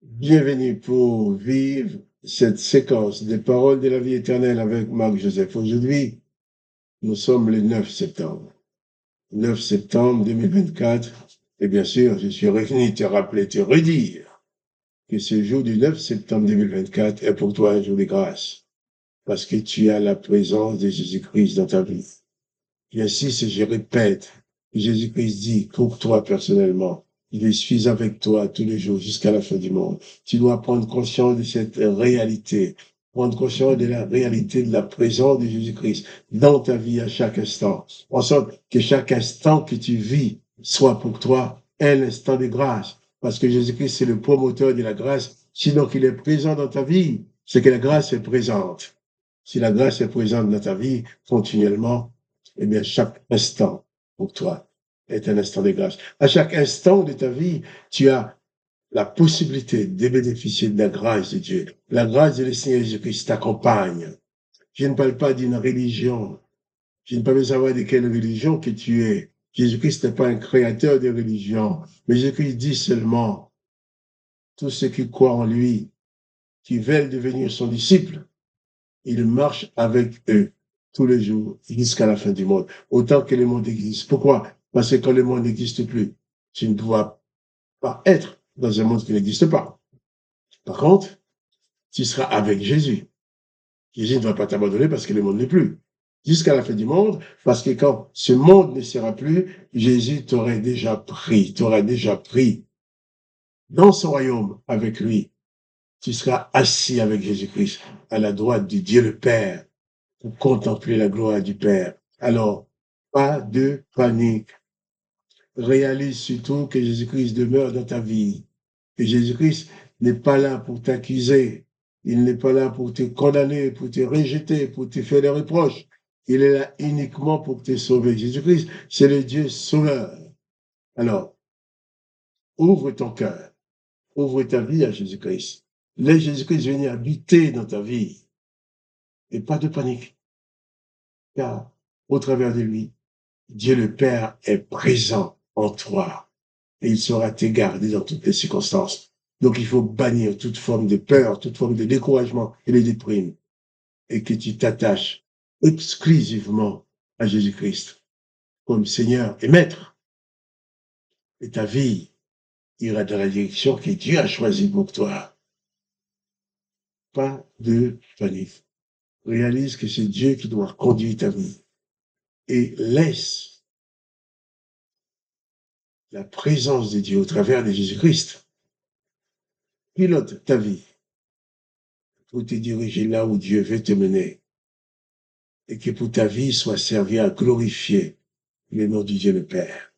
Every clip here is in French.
Bienvenue pour vivre cette séquence des paroles de la vie éternelle avec Marc Joseph. Aujourd'hui, nous sommes le 9 septembre. 9 septembre 2024. Et bien sûr, je suis revenu te rappeler, te redire que ce jour du 9 septembre 2024 est pour toi un jour de grâce. Parce que tu as la présence de Jésus-Christ dans ta vie. J'insiste et je répète, Jésus-Christ dit pour toi personnellement, je suis avec toi tous les jours jusqu'à la fin du monde. Tu dois prendre conscience de cette réalité, prendre conscience de la réalité de la présence de Jésus-Christ dans ta vie à chaque instant. En sorte que chaque instant que tu vis soit pour toi un instant de grâce. Parce que Jésus-Christ, c'est le promoteur de la grâce. Sinon qu'il est présent dans ta vie, c'est que la grâce est présente. Si la grâce est présente dans ta vie continuellement, eh bien, chaque instant pour toi est un instant de grâce. À chaque instant de ta vie, tu as la possibilité de bénéficier de la grâce de Dieu. La grâce de le Seigneur Jésus-Christ t'accompagne. Je ne parle pas d'une religion. Je ne peux pas savoir de quelle religion que tu es. Jésus-Christ n'est pas un créateur de religion. Mais Jésus-Christ dit seulement, tous ceux qui croient en lui, qui veulent devenir son disciple, il marche avec eux tous les jours jusqu'à la fin du monde, autant que le monde existe. Pourquoi? Parce que quand le monde n'existe plus, tu ne dois pas être dans un monde qui n'existe pas. Par contre, tu seras avec Jésus. Jésus ne va pas t'abandonner parce que le monde n'est plus. Jusqu'à la fin du monde, parce que quand ce monde ne sera plus, Jésus t'aurait déjà pris dans son royaume avec lui. Tu seras assis avec Jésus-Christ à la droite du Dieu le Père pour contempler la gloire du Père. Alors, pas de panique. Réalise surtout que Jésus-Christ demeure dans ta vie. Que Jésus-Christ n'est pas là pour t'accuser. Il n'est pas là pour te condamner, pour te rejeter, pour te faire des reproches. Il est là uniquement pour te sauver. Jésus-Christ, c'est le Dieu sauveur. Alors, ouvre ton cœur. Ouvre ta vie à Jésus-Christ. Laisse Jésus-Christ venir habiter dans ta vie. Et pas de panique. Car, au travers de lui, Dieu le Père est présent en toi et il saura te garder dans toutes les circonstances. Donc il faut bannir toute forme de peur, toute forme de découragement et de déprime et que tu t'attaches exclusivement à Jésus-Christ comme Seigneur et Maître. Et ta vie ira dans la direction que Dieu a choisie pour toi. Pas de panique. Réalise que c'est Dieu qui doit conduire ta vie et laisse la présence de Dieu au travers de Jésus-Christ pilote ta vie pour te diriger là où Dieu veut te mener et que pour ta vie soit servi à glorifier le nom du Dieu le Père.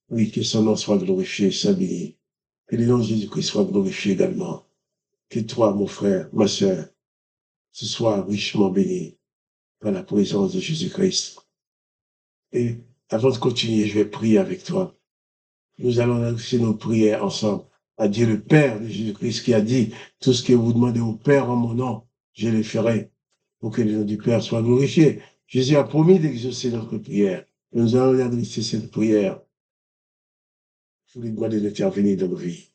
Oui, que son nom soit glorifié, béni. Que le nom de Jésus-Christ soit glorifié également. Que toi, mon frère, ma sœur, ce soit richement béni par la présence de Jésus-Christ. Et avant de continuer, je vais prier avec toi. Nous allons adresser nos prières ensemble à Dieu le Père de Jésus-Christ qui a dit, tout ce que vous demandez au Père en mon nom, je le ferai pour que le nom du Père soit glorifié. Jésus a promis d'exaucer notre prière. Nous allons adresser cette prière pour lui demander d'intervenir dans nos vies.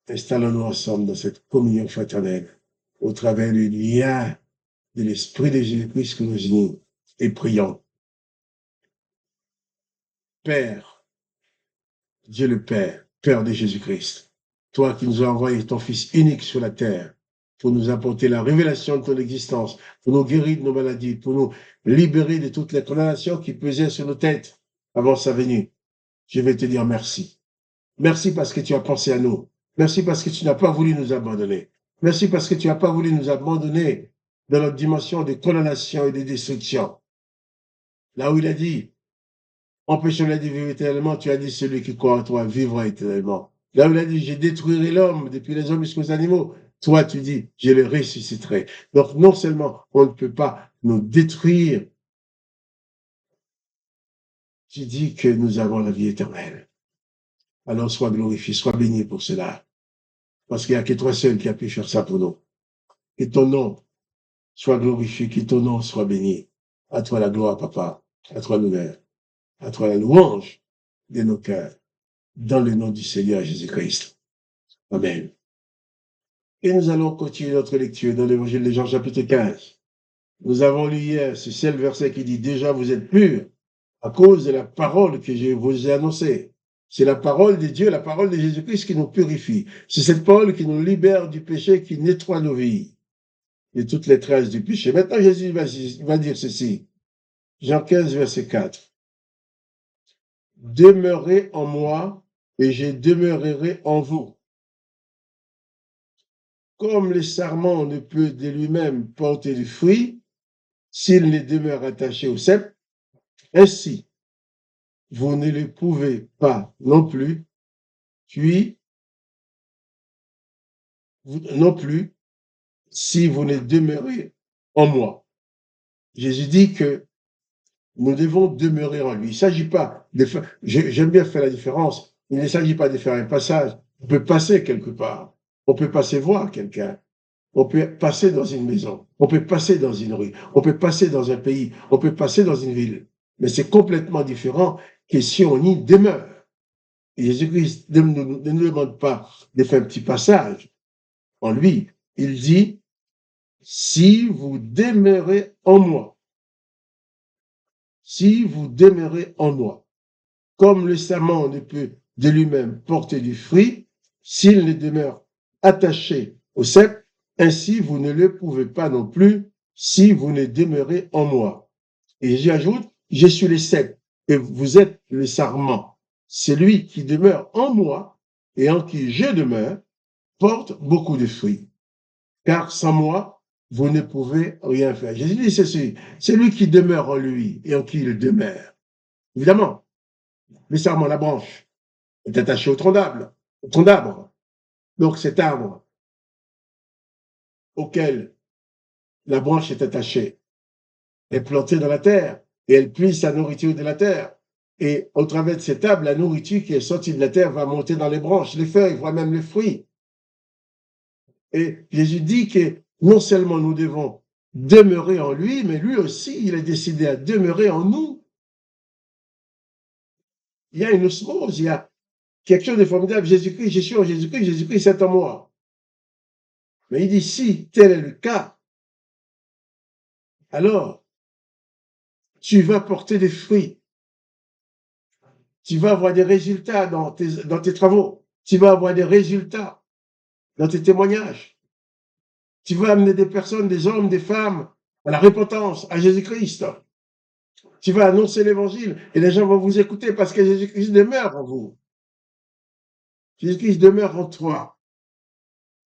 Installons-nous ensemble dans cette communion fraternelle au travers du lien de l'Esprit de Jésus-Christ que nous unit et prions. Père, Dieu le Père, Père de Jésus-Christ, toi qui nous as envoyé ton Fils unique sur la terre pour nous apporter la révélation de ton existence, pour nous guérir de nos maladies, pour nous libérer de toutes les condamnations qui pesaient sur nos têtes avant sa venue. Je vais te dire merci. Merci parce que tu as pensé à nous. Merci parce que tu n'as pas voulu nous abandonner. Merci parce que tu n'as pas voulu nous abandonner dans notre dimension de condamnation et de destruction. Là où il a dit, empêchons-les de vivre éternellement, tu as dit, celui qui croit en toi vivra éternellement. Là où il a dit, je détruirai l'homme, depuis les hommes jusqu'aux animaux. Toi, tu dis, je le ressusciterai. Donc, non seulement on ne peut pas nous détruire, tu dis que nous avons la vie éternelle. Alors, sois glorifié, sois béni pour cela. Parce qu'il n'y a que toi seul qui a pu faire ça pour nous. Que ton nom soit glorifié, que ton nom soit béni. À toi la gloire, papa. À toi l'honneur. À toi la louange de nos cœurs. Dans le nom du Seigneur Jésus-Christ. Amen. Et nous allons continuer notre lecture dans l'évangile de Jean chapitre 15. Nous avons lu hier, c'est le verset qui dit « Déjà vous êtes purs à cause de la parole que je vous ai annoncée ». C'est la parole de Dieu, la parole de Jésus-Christ qui nous purifie. C'est cette parole qui nous libère du péché, qui nettoie nos vies de toutes les traces du péché. Maintenant, Jésus va dire ceci. Jean 15, verset 4. « Demeurez en moi et je demeurerai en vous. Comme le sarment ne peut de lui-même porter du fruit, s'il ne demeure attaché au cep, ainsi, vous ne le pouvez pas non plus, puis non plus, si vous ne demeurez en moi. » Jésus dit que nous devons demeurer en lui. Il ne s'agit pas de faire, j'aime bien faire la différence, il ne s'agit pas de faire un passage. On peut passer quelque part, on peut passer voir quelqu'un, on peut passer dans une maison, on peut passer dans une rue, on peut passer dans un pays, on peut passer dans une ville. Mais c'est complètement différent que si on y demeure. Et Jésus-Christ ne nous demande pas de faire un petit passage en lui. Il dit, si vous demeurez en moi, si vous demeurez en moi, comme le sarment ne peut de lui-même porter du fruit, s'il ne demeure attaché au cep, ainsi vous ne le pouvez pas non plus si vous ne demeurez en moi. Et j'ajoute, je suis le cep et vous êtes le sarment. Celui qui demeure en moi et en qui je demeure porte beaucoup de fruits. Car sans moi, vous ne pouvez rien faire. Jésus dit ceci, c'est lui qui demeure en lui et en qui il demeure. Évidemment, le sarment, la branche, est attaché au tronc d'arbre. Donc cet arbre auquel la branche est attachée est planté dans la terre et elle puise sa nourriture de la terre. Et au travers de cet arbre, la nourriture qui est sortie de la terre va monter dans les branches, les feuilles, voire même les fruits. Et Jésus dit que non seulement nous devons demeurer en lui, mais lui aussi, il est décidé à demeurer en nous. Il y a une osmose, il y a quelque chose de formidable. Jésus-Christ, je suis en Jésus-Christ, Jésus-Christ est en moi. Mais il dit, si tel est le cas, alors tu vas porter des fruits. Tu vas avoir des résultats dans tes travaux. Tu vas avoir des résultats dans tes témoignages. Tu vas amener des personnes, des hommes, des femmes à la repentance, à Jésus-Christ. Tu vas annoncer l'évangile et les gens vont vous écouter parce que Jésus-Christ demeure en vous. Jésus-Christ demeure en toi.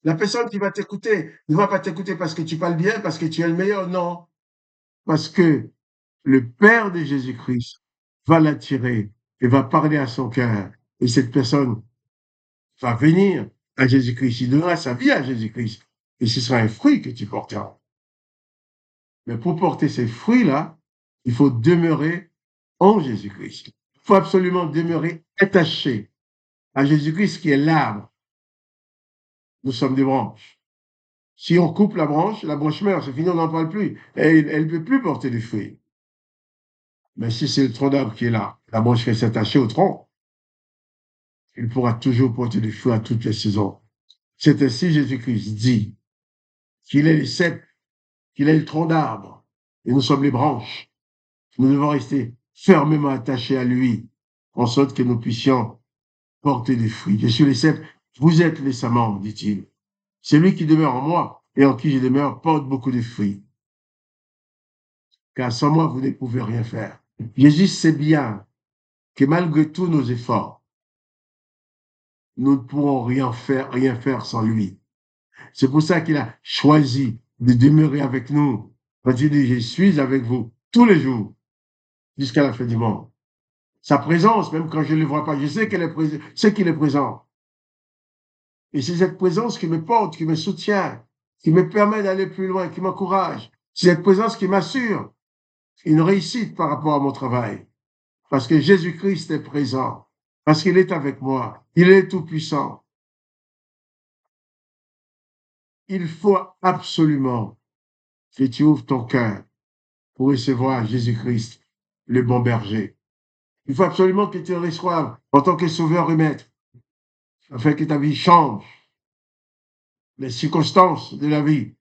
La personne qui va t'écouter ne va pas t'écouter parce que tu parles bien, parce que tu es le meilleur, non. Parce que le Père de Jésus-Christ va l'attirer et va parler à son cœur. Et cette personne va venir à Jésus-Christ. Il donnera sa vie à Jésus-Christ. Et ce sera un fruit que tu porteras. Mais pour porter ces fruits-là, il faut demeurer en Jésus-Christ. Il faut absolument demeurer attaché à Jésus-Christ qui est l'arbre. Nous sommes des branches. Si on coupe la branche meurt, c'est fini, on n'en parle plus. Elle ne peut plus porter des fruits. Mais si c'est le tronc d'arbre qui est là, la branche reste attachée au tronc, il pourra toujours porter des fruits à toutes les saisons. C'est ainsi Jésus-Christ dit qu'il est le cep, qu'il est le tronc d'arbre, et nous sommes les branches. Nous devons rester fermement attachés à lui, en sorte que nous puissions porter des fruits. Je suis le cep, vous êtes les sarments, dit-il. Celui qui demeure en moi et en qui je demeure porte beaucoup de fruits. Car sans moi, vous ne pouvez rien faire. Jésus sait bien que malgré tous nos efforts, nous ne pourrons rien faire sans lui. C'est pour ça qu'il a choisi de demeurer avec nous. Quand il dit, je suis avec vous tous les jours, jusqu'à la fin du monde. Sa présence, même quand je ne le vois pas, je sais qu'il est présent. Et c'est cette présence qui me porte, qui me soutient, qui me permet d'aller plus loin, qui m'encourage. C'est cette présence qui m'assure une réussite par rapport à mon travail. Parce que Jésus-Christ est présent, parce qu'il est avec moi, il est tout-puissant. Il faut absolument que tu ouvres ton cœur pour recevoir Jésus-Christ, le bon berger. Il faut absolument que tu le reçoives en tant que sauveur et maître, afin que ta vie change. les circonstances de la vie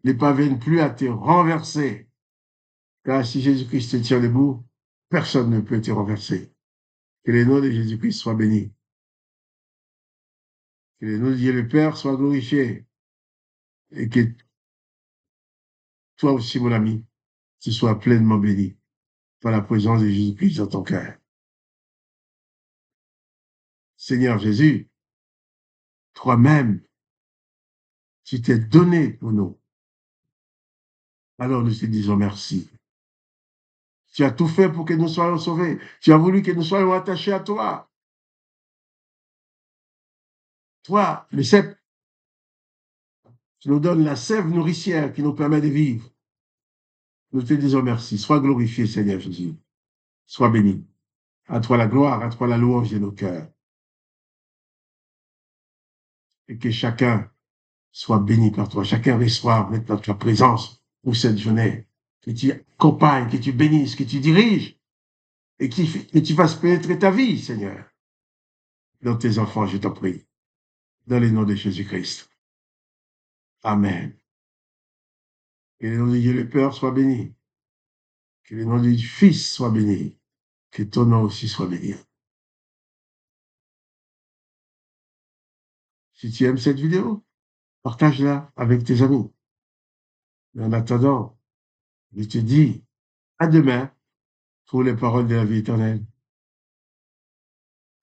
ne parviennent plus à te renverser. Car si Jésus-Christ te tient debout, personne ne peut te renverser. Que le nom de Jésus-Christ soit béni. Que le nom de Dieu le Père soit glorifié. Et que toi aussi, mon ami, tu sois pleinement béni par la présence de Jésus-Christ dans ton cœur. Seigneur Jésus, toi-même, tu t'es donné pour nous. Alors nous te disons merci. Tu as tout fait pour que nous soyons sauvés. Tu as voulu que nous soyons attachés à toi. Toi, le cep, tu nous donnes la sève nourricière qui nous permet de vivre. Nous te disons merci. Sois glorifié, Seigneur Jésus. Sois béni. À toi la gloire, à toi la louange de nos cœurs. Et que chacun soit béni par toi. Chacun reçoive maintenant ta présence pour cette journée. Que tu accompagnes, que tu bénisses, que tu diriges et que tu fasses pénétrer ta vie, Seigneur, dans tes enfants, je t'en prie. Dans le nom de Jésus-Christ. Amen. Que le nom de Dieu le Père soit béni. Que le nom du Fils soit béni. Que ton nom aussi soit béni. Si tu aimes cette vidéo, partage-la avec tes amis. Et en attendant, je te dis à demain pour les paroles de la vie éternelle.